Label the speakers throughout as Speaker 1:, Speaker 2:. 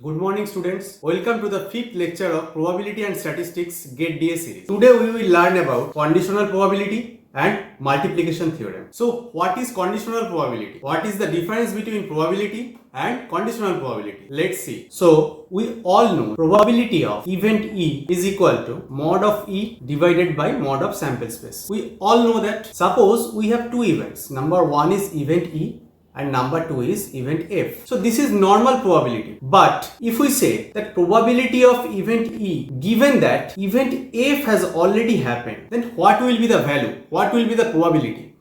Speaker 1: Good morning students. Welcome to the fifth lecture of Probability and Statistics GATE DA series. Today we will learn about conditional probability and multiplication theorem. So what is conditional probability? What is the difference between probability and conditional probability? Let's see. So we all know probability of event E is equal to mod of E divided by mod of sample space. We all know that. Suppose we have two events. Number one is event E and number 2 is event F. So this is normal probability. But if we say that probability of event E given that event F has already happened, then what will be the value? What will be the probability?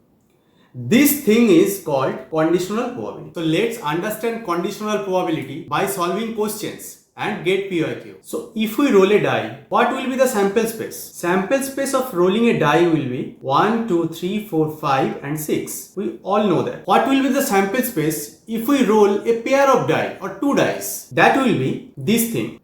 Speaker 1: This thing is called conditional probability. So let's understand conditional probability by solving questions and get PYQ. So if we roll a die, what will be the sample space? Sample space of rolling a die will be 1, 2, 3, 4, 5 and 6. We all know that. What will be the sample space if we roll a pair of die or two dice? That will be this thing.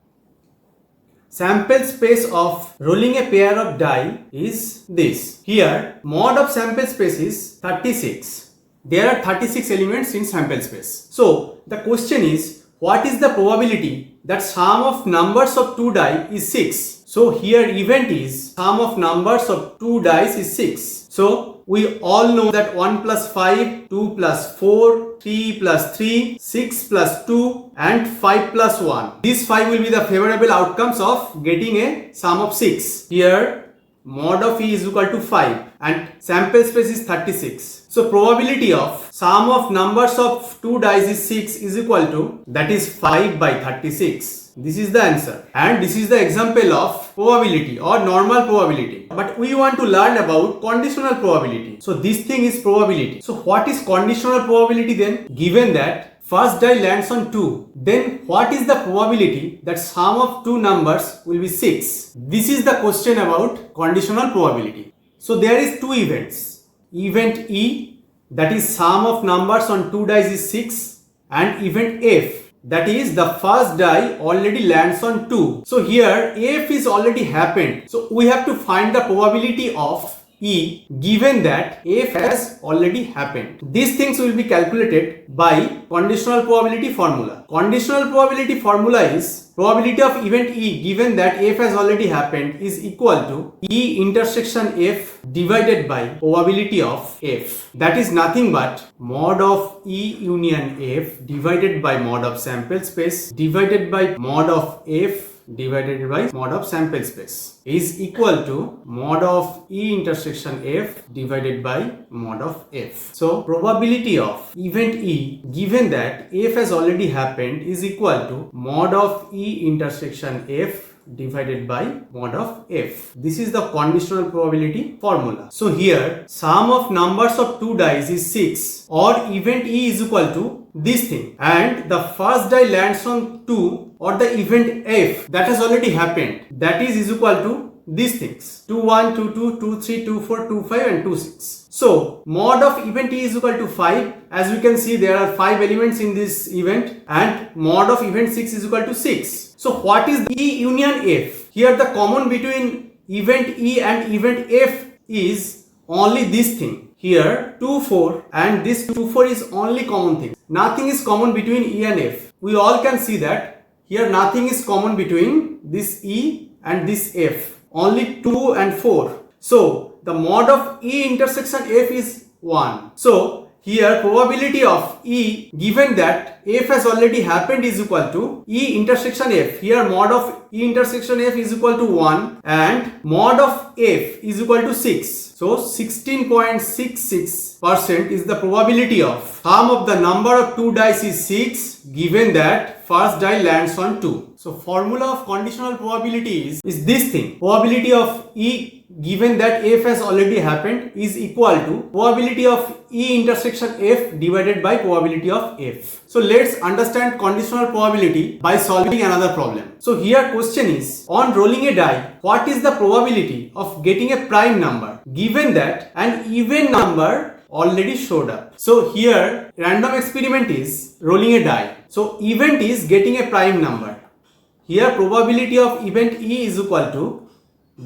Speaker 1: Sample space of rolling a pair of die is this. Here, mod of sample space is 36. There are 36 elements in sample space. So the question is, what is the probability that sum of numbers of two die is 6? So here event is sum of numbers of two dice is 6. So we all know that 1 plus 5, 2 plus 4, 3 plus 3, 6 plus 2 and 5 plus 1. These 5 will be the favorable outcomes of getting a sum of 6. Here mod of E is equal to 5 and sample space is 36. So probability of sum of numbers of two dice is 6 is equal to, that is 5 by 36. This is the answer. And this is the example of probability or normal probability. But we want to learn about conditional probability. So this thing is probability. So what is conditional probability then? Given that first die lands on 2, then what is the probability that sum of two numbers will be 6? This is the question about conditional probability. So there is two events. Event E, that is sum of numbers on two dice is 6, and event F, that is the first die already lands on 2. So here F is already happened. So we have to find the probability of E given that F has already happened. These things will be calculated by conditional probability formula. Conditional probability formula is probability of event E given that F has already happened is equal to E intersection F divided by probability of F. That is nothing but mod of E union F divided by mod of sample space divided by mod of F divided by mod of sample space is equal to mod of E intersection F divided by mod of F. So probability of event E given that F has already happened is equal to mod of E intersection F divided by mod of F. This is the conditional probability formula. So here sum of numbers of two dice is 6 or event E is equal to this thing, and the first die lands on 2 or the event F that has already happened, that is equal to these things 2 1, 2 2, 2 3, 2 4, 2 5 and 2 6. So mod of event E is equal to 5. As we can see, there are 5 elements in this event, and mod of event 6 is equal to 6. So what is E union F? Here the common between event E and event F is only this thing. Here 2 4 and this 2 4 is only common thing. Nothing is common between E and F. We all can see that here nothing is common between this E and this F. Only 2 and 4. So the mod of E intersection F is 1. So here probability of E given that F has already happened is equal to E intersection F. Here mod of E intersection F is equal to 1 and mod of F is equal to 6. So 16.66% is the probability of sum of the number of two dice is 6 given that first die lands on 2. So formula of conditional probability is this thing. Probability of E given that F has already happened is equal to probability of E intersection F divided by probability of F. So let's understand conditional probability by solving another problem. So here question is, on rolling a die, what is the probability of getting a prime number given that an even number already showed up? So here random experiment is rolling a die. So event is getting a prime number. Here probability of event E is equal to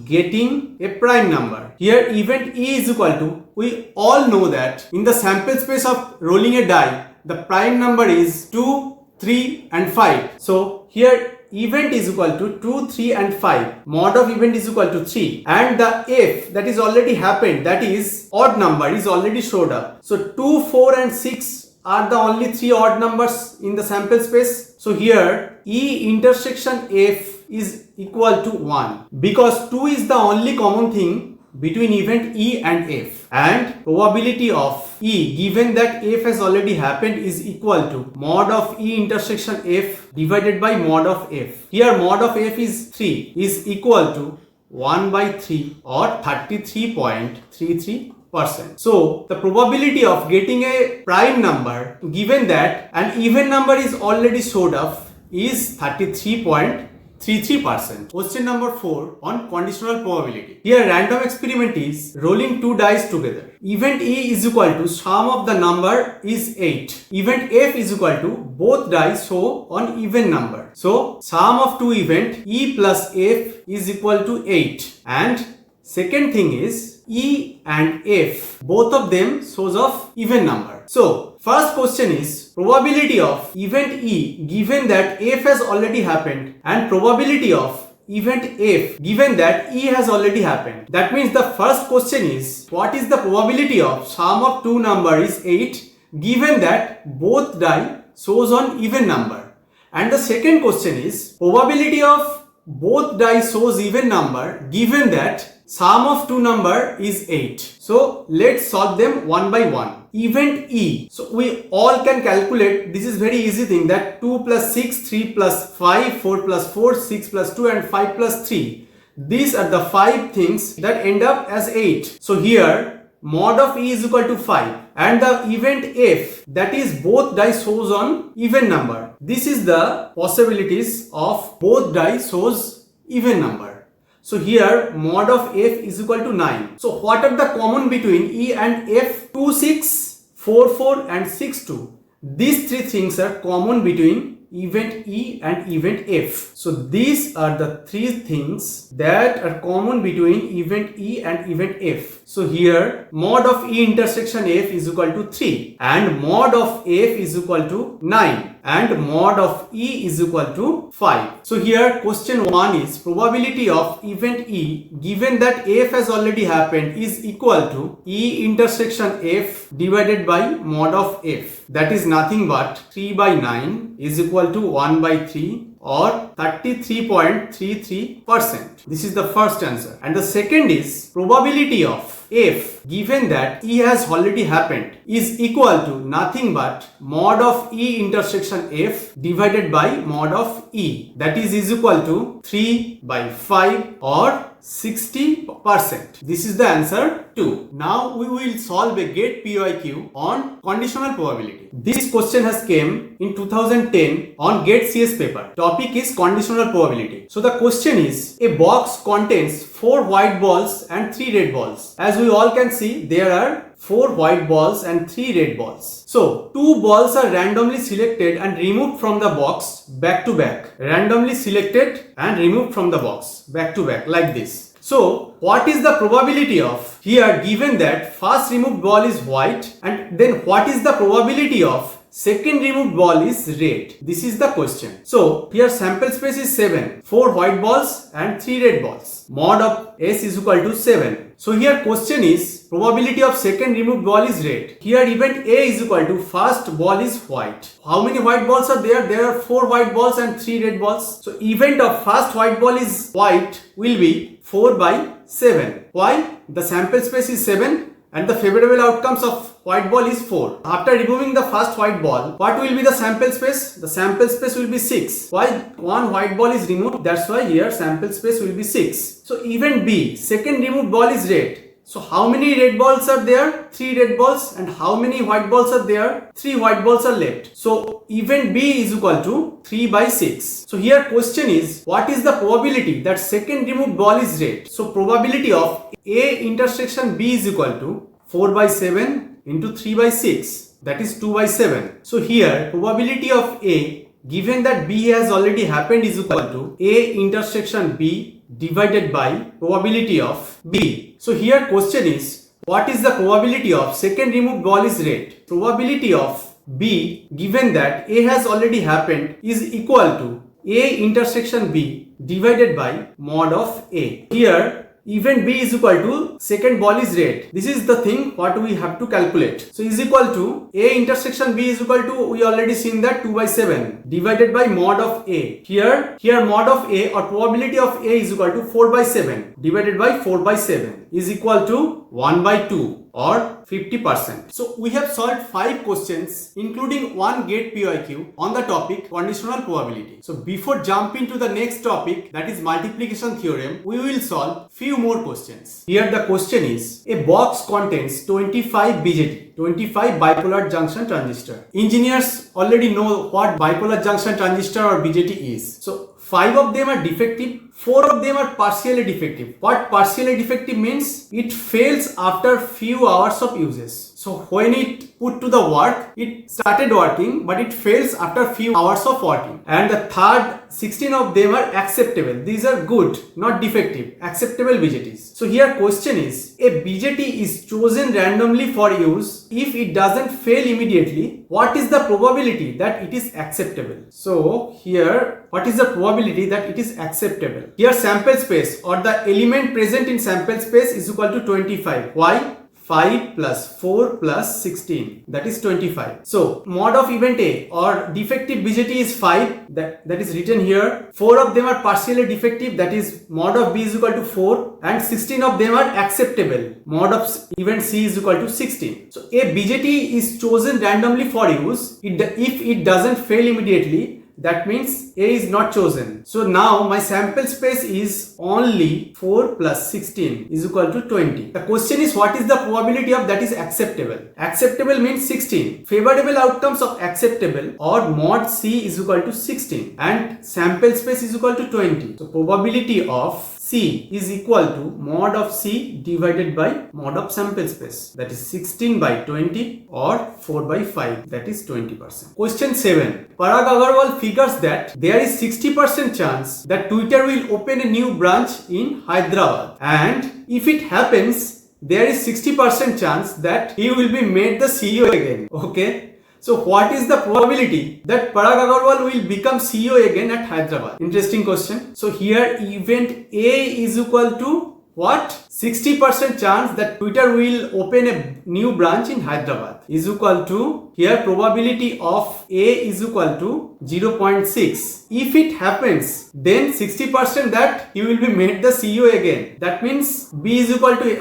Speaker 1: getting a prime number. Here event E is equal to, we all know that in the sample space of rolling a die, the prime number is 2, 3 and 5. So here event is equal to 2, 3 and 5. Mod of event is equal to 3 and the f that is already happened, that is odd number, is already showed up. So 2, 4 and 6 are the only 3 odd numbers in the sample space. So here E intersection f is equal to 1 because 2 is the only common thing between event E and F, and probability of E given that F has already happened is equal to mod of E intersection F divided by mod of F. Here mod of F is 3 is equal to 1 by 3 or 33.33%. So the probability of getting a prime number given that an even number is already showed up is 33.33%. Question number 4 on conditional probability. Here random experiment is rolling 2 dice together. Event E is equal to sum of the number is 8. Event F is equal to both dice show on even number. So sum of two event E plus F is equal to 8. And second thing is E and F, both of them shows of even number. So first question is probability of event E given that F has already happened and probability of event F given that E has already happened. That means the first question is what is the probability of sum of two number is 8 given that both die shows on even number. And the second question is probability of both die shows even number given that sum of two number is 8. So let's solve them one by one. Event E. So we all can calculate. This is very easy thing that 2 plus 6, 3 plus 5, 4 plus 4, 6 plus 2 and 5 plus 3. These are the 5 things that end up as 8. So here mod of E is equal to 5 and the event F, that is both die shows on even number. This is the possibilities of both die shows even number. So here mod of F is equal to 9. So what are the common between E and F? 2, 6, 4, 4 and 6, 2. These three things are common between event E and event F. So these are the three things that are common between event E and event F. So here mod of E intersection F is equal to 3 and mod of F is equal to 9 and mod of E is equal to 5. So here question 1 is probability of event E given that F has already happened is equal to E intersection F divided by mod of F. That is nothing but 3 by 9 is equal to 1 by 3 or 33.33%. This is the first answer. And the second is probability of F given that E has already happened is equal to nothing but mod of E intersection F divided by mod of E. That is equal to 3 by 5 or 60%. This is the answer 2. Now we will solve a GATE PYQ on conditional probability. This question has came in 2010 on GATE CS paper. Topic is conditional probability. So the question is a box contains 4 white balls and 3 red balls. As we all can see, there are 4 white balls and 3 red balls. So 2 balls are randomly selected and removed from the box back to back. Randomly selected and removed from the box back to back like this. So what is the probability of here given that first removed ball is white and then what is the probability of second removed ball is red? This is the question. So here sample space is 7. 4 white balls and 3 red balls. Mod of S is equal to 7. So here question is probability of second removed ball is red. Here event A is equal to first ball is white. How many white balls are there? There are 4 white balls and 3 red balls. So event of first white ball is white will be 4 by 7. Why? The sample space is 7 and the favorable outcomes of white ball is 4. After removing the first white ball, what will be the sample space? The sample space will be 6. Why? One white ball is removed. That's why here sample space will be 6. So event B, second removed ball is red. So how many red balls are there? 3 red balls. And how many white balls are there? 3 white balls are left. So event B is equal to 3 by 6. So here question is what is the probability that second removed ball is red? So probability of A intersection B is equal to 4 by 7 into 3 by 6, that is 2 by 7. So here probability of A given that B has already happened is equal to A intersection B divided by probability of B. So here question is what is the probability of second removed ball is red? Probability of B given that A has already happened is equal to A intersection B divided by mod of A. Here event B is equal to second ball is red. This is the thing what we have to calculate. So is equal to A intersection B is equal to, we already seen that 2 by 7 divided by mod of A. Here mod of A or probability of A is equal to 4 by 7 divided by 4 by 7 is equal to 1 by 2 or 50%. So we have solved 5 questions including one GATE PYQ on the topic conditional probability. So before jumping to the next topic, that is multiplication theorem, we will solve few more questions. Here the question is, a box contains 25 BJT, 25 bipolar junction transistor. Engineers already know what bipolar junction transistor or BJT is. So 5 of them are defective, 4 of them are partially defective. What partially defective means? It fails after few hours of uses. So when it put to the work, it started working, but it fails after few hours of working. And the third 16 of them are acceptable. These are good, not defective, acceptable BJTs. So here question is, a BJT is chosen randomly for use. If it doesn't fail immediately, what is the probability that it is acceptable? So here, what is the probability that it is acceptable? Here sample space or the element present in sample space is equal to 25. Why? 5 plus 4 plus 16, that is 25. So mod of event A or defective BJT is 5, that is written here. 4 of them are partially defective, that is mod of B is equal to 4, and 16 of them are acceptable. Mod of event C is equal to 16. So a BJT is chosen randomly for use. If it doesn't fail immediately, that means A is not chosen. So now my sample space is only 4 plus 16 is equal to 20. The question is, what is the probability of that is acceptable? Acceptable means 16. Favorable outcomes of acceptable or mod C is equal to 16 and sample space is equal to 20. So probability of C is equal to mod of C divided by mod of sample space, that is 16 by 20 or 4 by 5, that is 20%. Question 7. Parag Agarwal figures that there is 60% chance that Twitter will open a new branch in Hyderabad, and if it happens, there is 60% chance that he will be made the CEO again. Okay. So what is the probability that Parag Agarwal will become CEO again at Hyderabad? Interesting question. So here event A is equal to what? 60% chance that Twitter will open a new branch in Hyderabad is equal to, here probability of A is equal to 0.6. If it happens, then 60% that he will be made the CEO again. That means B is equal to,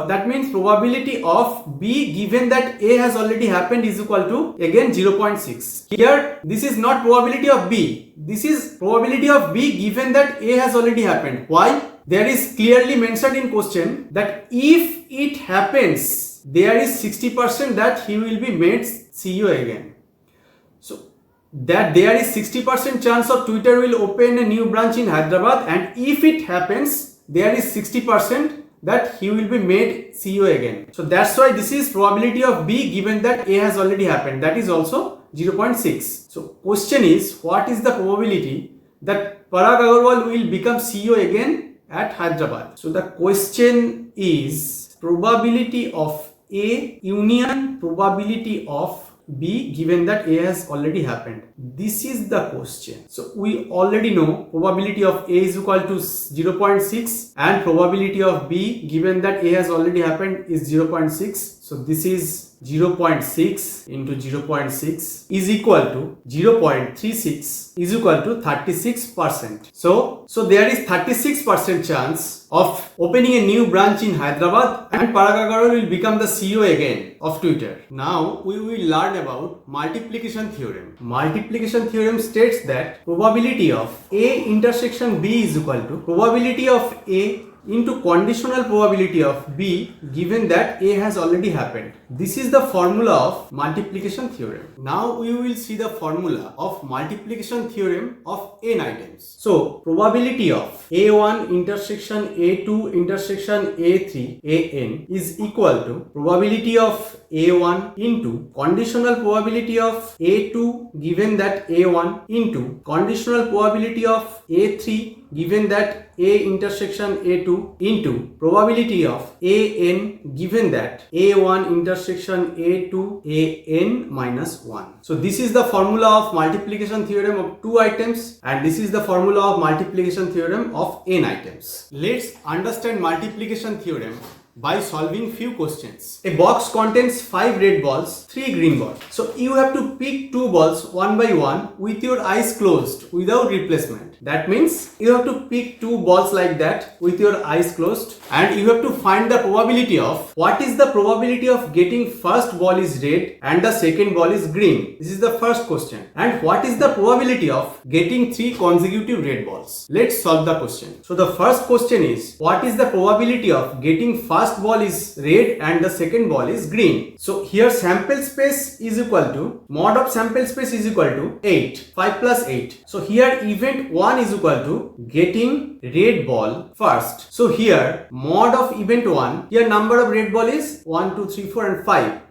Speaker 1: that means probability of B given that A has already happened is equal to again 0.6. Here this is not probability of B. This is probability of B given that A has already happened. Why? There is clearly mentioned in question that if it happens, there is 60% that he will be made CEO again. So that there is 60% chance of Twitter will open a new branch in Hyderabad, and if it happens, there is 60% that he will be made CEO again. So that's why this is probability of B given that A has already happened. That is also 0.6. So question is, what is the probability that Parag Agarwal will become CEO again at Hyderabad? So the question is probability of A union probability of B given that A has already happened. This is the question. So we already know probability of A is equal to 0.6 and probability of B given that A has already happened is 0.6. So this is 0.6 into 0.6 is equal to 0.36 is equal to 36%. So there is 36% chance of opening a new branch in Hyderabad and Parag Agarwal will become the CEO again of Twitter. Now we will learn about multiplication theorem. Multiplication theorem states that probability of A intersection B is equal to probability of A into conditional probability of B given that A has already happened. This is the formula of multiplication theorem. Now we will see the formula of multiplication theorem of n items. So probability of A1 intersection A2 intersection A3 An is equal to probability of A1 into conditional probability of A2 given that A1 into conditional probability of A3 given that A intersection A2 into probability of AN given that A1 intersection A2 AN minus 1. So this is the formula of multiplication theorem of 2 items, and this is the formula of multiplication theorem of n items. Let's understand multiplication theorem by solving few questions. A box contains 5 red balls, 3 green balls. So you have to pick 2 balls one by one with your eyes closed without replacement. That means you have to pick 2 balls like that with your eyes closed, and you have to find the probability of what is the probability of getting first ball is red and the second ball is green. This is the first question. And what is the probability of getting 3 consecutive red balls? Let's solve the question. So the first question is, what is the probability of getting first ball is red and the second ball is green? So here sample space is equal to mod of sample space is equal to 8, 5 plus 8. So here event 1 is equal to getting red ball first. So here mod of event 1, here number of red ball is 1, 2, 3, 4 and 5.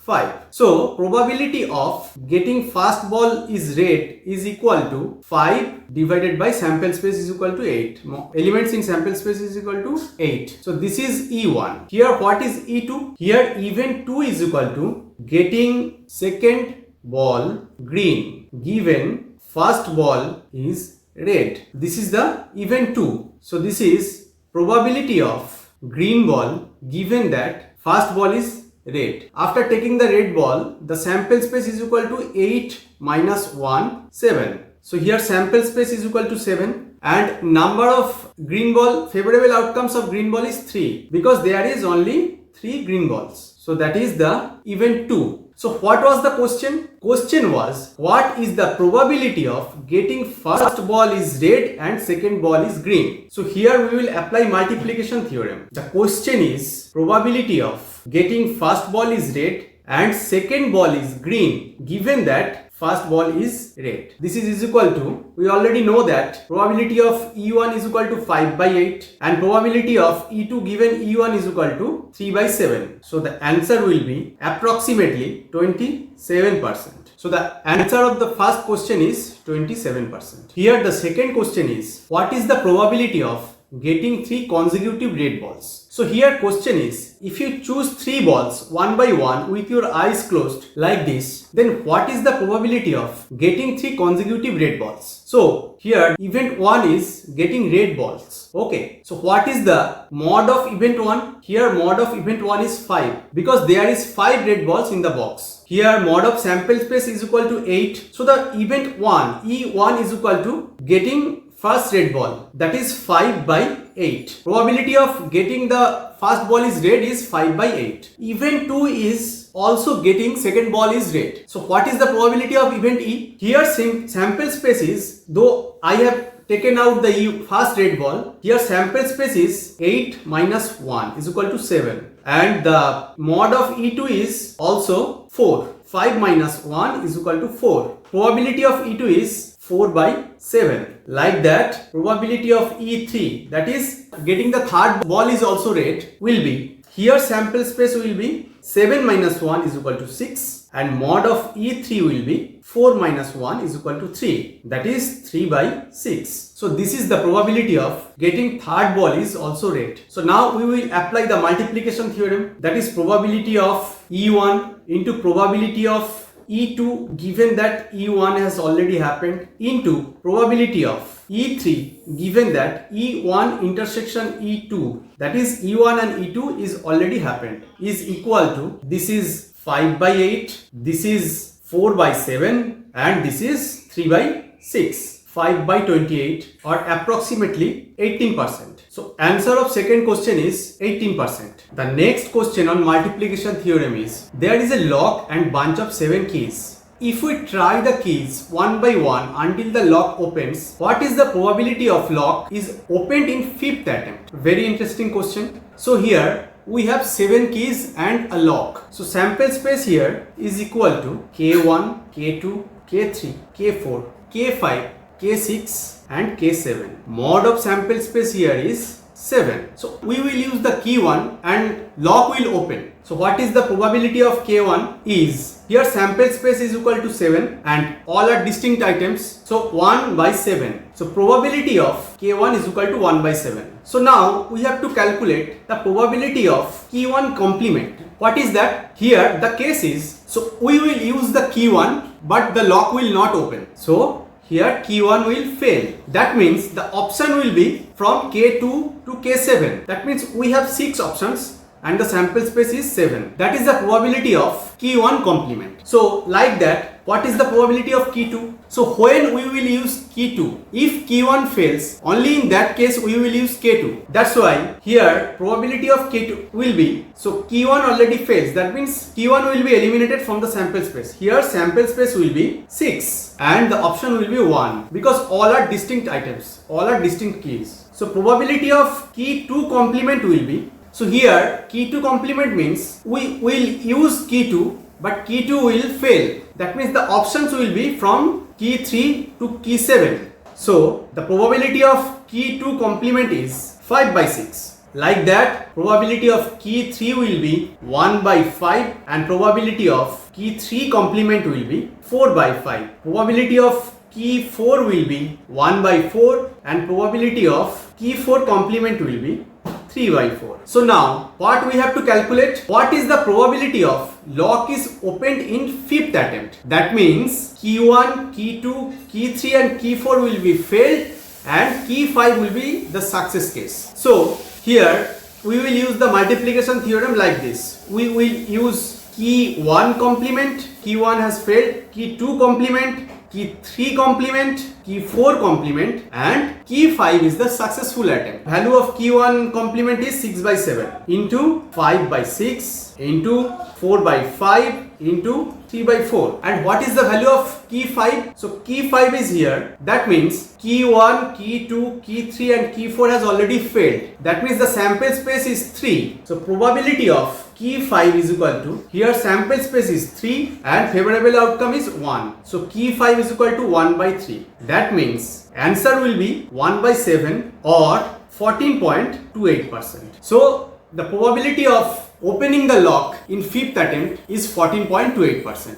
Speaker 1: So probability of getting first ball is red is equal to 5 divided by sample space is equal to 8. Elements in sample space is equal to 8. So this is E1. Here what is E2? Here event 2 is equal to getting second ball green given first ball is red. This is the event 2. So this is probability of green ball given that first ball is red. After taking the red ball, the sample space is equal to 8 minus 1, 7. So here sample space is equal to 7, and number of green ball, favorable outcomes of green ball is 3 because there is only 3 green balls. So that is the event 2. So what was the question? Question was, what is the probability of getting first ball is red and second ball is green? So here we will apply multiplication theorem. The question is probability of getting first ball is red and second ball is green given that first ball is red. This is equal to, we already know that probability of E1 is equal to 5 by 8 and probability of E2 given E1 is equal to 3 by 7. So the answer will be approximately 27%. So the answer of the first question is 27%. Here the second question is, what is the probability of getting 3 consecutive red balls? So here question is, if you choose 3 balls one by one with your eyes closed like this, then what is the probability of getting 3 consecutive red balls? So here event 1 is getting red balls. Okay, so what is the mod of event 1? Here mod of event 1 is 5 because there is 5 red balls in the box. Here mod of sample space is equal to 8. So the event 1, E1 is equal to getting first red ball, that is 5 by 8. Probability of getting the first ball is red is 5 by 8. Event 2 is also getting second ball is red. So what is the probability of event E? Here sample space is, though I have taken out the first red ball, here sample space is 8 minus 1 is equal to 7, and the mod of E2 is also 4. 5 minus 1 is equal to 4. Probability of E2 is 4 by 7. Like that, probability of E3, that is getting the third ball is also red, will be, here sample space will be 7 minus 1 is equal to 6, and mod of E3 will be 4 minus 1 is equal to 3, that is 3 by 6. So this is the probability of getting third ball is also red. So now we will apply the multiplication theorem, that is probability of E1 into probability of E2 given that E1 has already happened into probability of E3 given that E1 intersection E2, that is E1 and E2 is already happened, is equal to, this is 5 by 8, this is 4 by 7 and this is 3 by 6. 5 by 28 or approximately 18%. So answer of second question is 18%. The next question on multiplication theorem is, there is a lock and bunch of 7 keys. If we try the keys one by one until the lock opens, what is the probability of lock is opened in 5th attempt? Very interesting question. So here we have 7 keys and a lock. So sample space here is equal to K1, K2, K3, K4, K5, K6 and K7. Mod of sample space here is 7. So we will use the key 1 and lock will open. So what is the probability of K1 is, here sample space is equal to 7 and all are distinct items. So 1 by 7. So probability of K1 is equal to 1 by 7. So now we have to calculate the probability of K1 complement. What is that? Here the case is, so we will use the key 1 but the lock will not open. So here K1 will fail. That means the option will be from K2 to K7. That means we have 6 options and the sample space is 7. That is the probability of K1 complement. So like that, what is the probability of K2? So when we will use K2, if K1 fails, only in that case we will use K2. That's why here probability of K2 will be, so K1 already fails. That means K1 will be eliminated from the sample space. Here sample space will be 6 and the option will be 1 because all are distinct items, all are distinct keys. So probability of K2 complement will be, so here K2 complement means we will use K2 but K2 will fail. That means the options will be from K3 to K7. So the probability of K2 complement is 5 by 6. Like that, probability of K3 will be 1 by 5 and probability of K3 complement will be 4 by 5. Probability of K4 will be 1 by 4 and probability of K4 complement will be 3 by 4. So now what we have to calculate, what is the probability of lock is opened in 5th attempt. That means K1, K2, K3 and K4 will be failed and K5 will be the success case. So here we will use the multiplication theorem like this. We will use K1 complement, K1 has failed, K2 complement, K3 complement, K4 complement and K5 is the successful attempt. Value of K1 complement is 6 by 7 into 5 by 6 into 4 by 5 into 3 by 4. And what is the value of K5? So K5 is here. That means K1, K2, K3 and K4 has already failed. That means the sample space is 3. So probability of K5 is equal to, here sample space is 3 and favorable outcome is 1. So K5 is equal to 1 by 3. That means answer will be 1 by 7 or 14.28%. So the probability of opening the lock in 5th attempt is 14.28%.